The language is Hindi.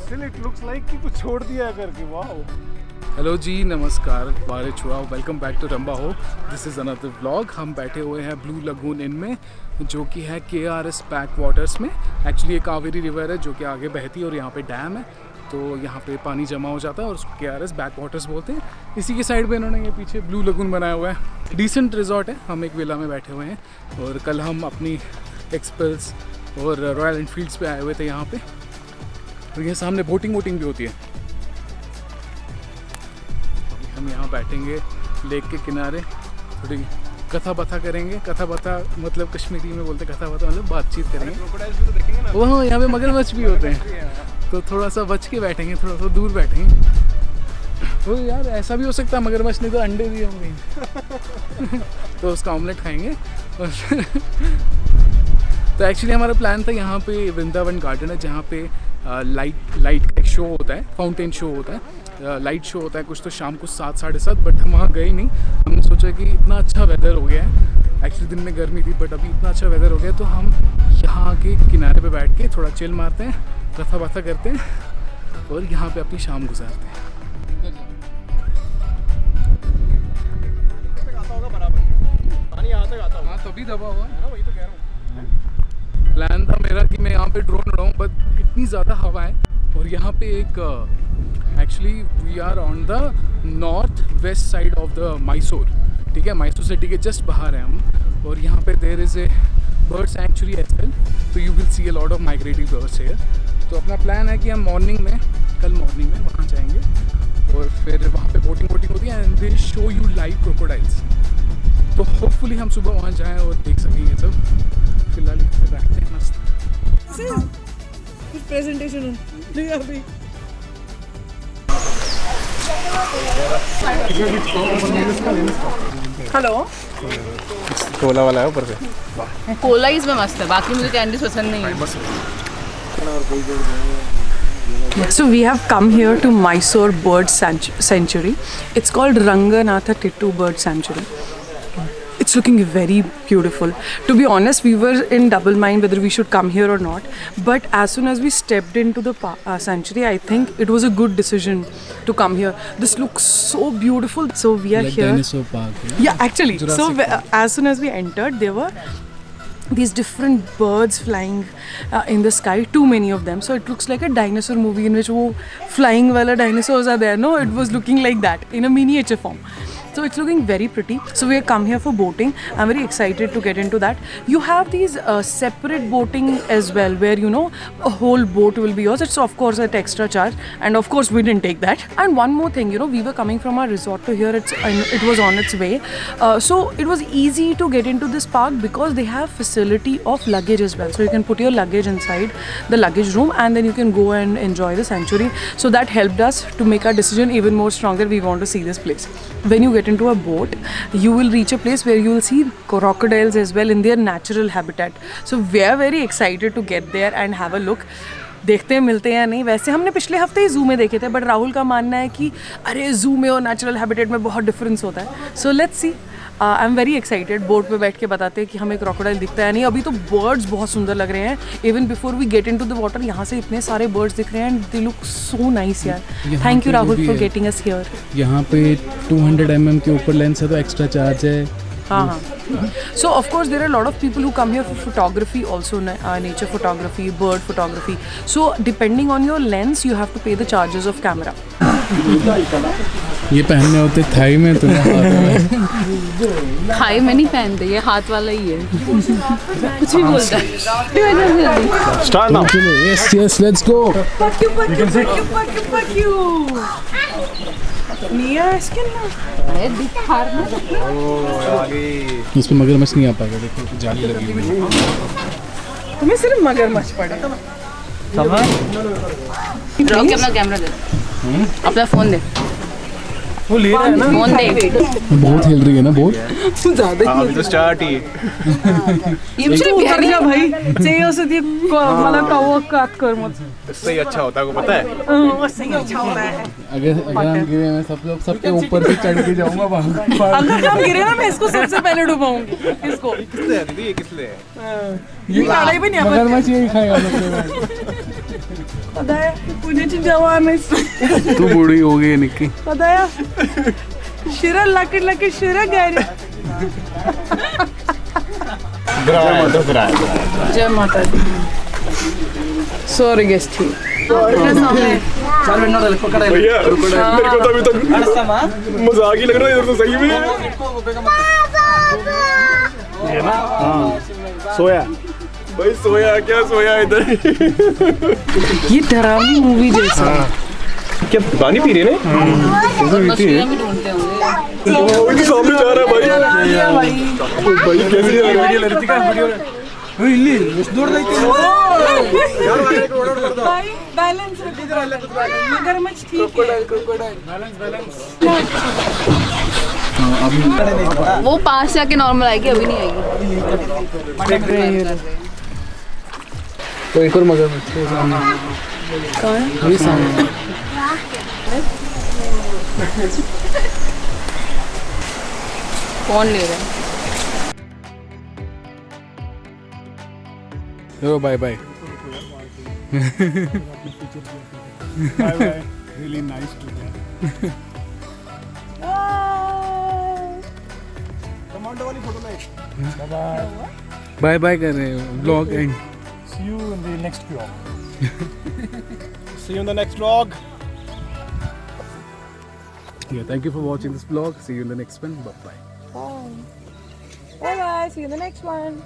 Still it looks like कि कुछ छोड़ दिया है करके. Wow. हेलो जी, नमस्कार, बारिश हुआ. वेलकम बैक टू रंबा हो. This is another vlog. हम बैठे हुए हैं ब्लू लगून इन में, जो कि है KRS बैक वाटर्स में. एक्चुअली ये कावेरी रिवर है जो कि आगे बहती है और यहाँ पे डैम है, तो यहाँ पे पानी जमा हो जाता है और उसको KRS बैक वाटर्स बोलते हैं. इसी के साइड पे इन्होंने ये पीछे ब्लू लगून बनाया हुआ है. डिसेंट रिजॉर्ट है. हम एक विला में बैठे हुए हैं और कल हम अपनी एक्सपल्स और रॉयल एनफील्ड्स पे आए हुए थे यहाँ पे. और ये सामने बोटिंग भी होती है. हम यहाँ बैठेंगे लेक के किनारे, थोड़ी कथा बथा करेंगे. कथा बथा मतलब कश्मीरी में बोलते, कथा बथा मतलब बातचीत करेंगे. वहाँ यहाँ पे मगरमच्छ भी होते हैं, तो थोड़ा सा बच के बैठेंगे, थोड़ा सा दूर बैठेंगे. तो यार ऐसा भी हो सकता है मगरमच्छ नहीं तो अंडे भी होंगे तो उसका ऑमलेट खाएंगे. और तो एक्चुअली हमारा प्लान था यहाँ पे वृंदावन गार्डन है जहाँ पे लाइट का एक शो होता है, फाउंटेन शो होता है, लाइट शो होता है कुछ तो शाम को 7 साढ़े 7. बट हम वहाँ गए नहीं. हमने सोचा कि इतना अच्छा वेदर हो गया है. एक्चुअली दिन में गर्मी थी बट अभी इतना अच्छा वेदर हो गया तो हम यहाँ के किनारे पे बैठ के थोड़ा चिल मारते हैं, कथा बाथा करते हैं और यहाँ पे अपनी शाम गुजारते हैं. हाँ तभी दबा हुआ है ना, वही तो कह रहा हूँ. प्लान था मेरा कि मैं यहाँ पे ड्रोन उड़ाऊँ, बट इतनी ज़्यादा हवा है. और यहाँ पे एक actually we are on the north west side of the Mysore. ठीक है, मैसूर सिटी के जस्ट बाहर हैं हम. और यहाँ पे there is a bird sanctuary as well, तो you will see a lot of migratory birds here. तो अपना प्लान है कि हम कल मॉर्निंग में वहाँ जाएंगे और फिर वहाँ पे बोटिंग होती है and they show you live crocodiles. तो होपफुली हम सुबह वहाँ जाएँ और देख सकेंगे सब. फिलहाल बैठते हैं मस्त. कुछ प्रेजेंटेशन नहीं अभी. हेलो, कोला वाला है ऊपर से. कोला इसमें मस्त है, बाकी मुझे कैंडीज पसंद नहीं है. So we have come here to Mysore Bird Sanctuary. It's called Ranganatha Tittu Bird Sanctuary. It's looking very beautiful. To be honest, we were in double mind whether we should come here or not. But as soon as we stepped into the sanctuary, I think it was a good decision to come here. This looks so beautiful. So we are like here. Dinosaur Park. Yeah, actually. So as soon as we entered, there were these different birds flying in the sky, too many of them. So it looks like a dinosaur movie in which flying wala dinosaurs are there. No, it was looking like that in a miniature form. So it's looking very pretty. So we have come here for boating. I'm very excited to get into that. You have these separate boating as well, where a whole boat will be yours. It's of course at extra charge, and of course we didn't take that. And one more thing, we were coming from our resort to here. It was on its way, so it was easy to get into this park because they have facility of luggage as well. So you can put your luggage inside the luggage room, and then you can go and enjoy the sanctuary. So that helped us to make our decision even more stronger. We want to see this place. When you get into a boat, you will reach a place where you will see crocodiles as well in their natural habitat. So we are very excited to get there and have a look. देखते हैं मिलते हैं या नहीं. वैसे हमने पिछले हफ्ते ही जू में देखे थे, बट राहुल का मानना है कि अरे जू में और नेचुरल हैबिटेट में बहुत डिफरेंस होता है. So let's see. I am very excited. Boat पे बैठ के बताते हैं कि हमें क्रोकोडाइल दिखता है नहीं. अभी तो बर्ड्स बहुत सुंदर लग रहे हैं. Even before we get into the water, यहाँ से इतने सारे बर्ड्स दिख रहे हैं and they look so nice यार. Thank you Rahul for getting us here. यहाँ पे 200 mm के ऊपर लेंस है तो एक्स्ट्रा चार्ज है. हाँ. So of course there are a lot of people who come here for photography also, nature photography, bird photography. So depending on your lens, you have to pay the charges of camera. ये पहनने होते थाई में तो थाई में नहीं पहनते, ये हाथ वाला ही है. कुछ भी बोलता है. Start now. Yes, let's go. Fuck you. Nia skin ना. अरे दिखार ना. इस पे मगरमच्छ नहीं आ पाएगा. देखो जाली लगी हुई है. तुम्हें सिर्फ मगरमच्छ पड़े. रॉक अपना कैमरा दे. अपना फोन दे. वो ले रहा है ना. फोन दे. बहुत हिल रही है ना बोट. ज़्यादा. अभी तो स्टार्ट ही. ये सिर्फ उतर जा भाई. चाहिए उसे दी मतलब काव काट कर मत. सही अच्छा होता है, को पता है. सही अच्छा होता है. अगर हम गिरे, मैं सबके ऊपर से चढ़ के जाऊंगा वहाँ. अगर हम गिरे ना, मैं इसको सबसे पहले डुबाऊंगी. इसको. किसले है दीदी, ये किसले है? ये काढ़ा ही भी नहीं. मगरमच्छ यही खाएगा. पता है पुण्याची जवान आहेस तू बूढ़ी हो गई निक्की पता है शिरा लकड शिरा गैरी जय माता दी सॉरी गेस्ट ही भैया मेरे को तो अभी तक मजाक ही लग रहा है इधर तो सही में ये ना सोया भाई सोया क्या सोया इधर ये डरावनी मूवी जैसा क्या पानी पी रहे ने मछलियाँ भी ढूंढते होंगे वो तो सामने जा रहा है भाई भाई कैसे जा रहा है लड़की का वीडियो भाई बैलेंस मगरमच्छ ठीक है वो पास से आके नॉर्मल आएगी अभी नहीं आएगी तो एक और मगरमच्छ है सामने कौन वही सामने कौन ले रहा है चलो bye bye really nice to them commando वाली फोटो ले बाय बाय बाय कर रहे हैं blog and see you in the next vlog see you in the next vlog yeah thank you for watching this vlog see you in the next one bye bye bye bye see you in the next one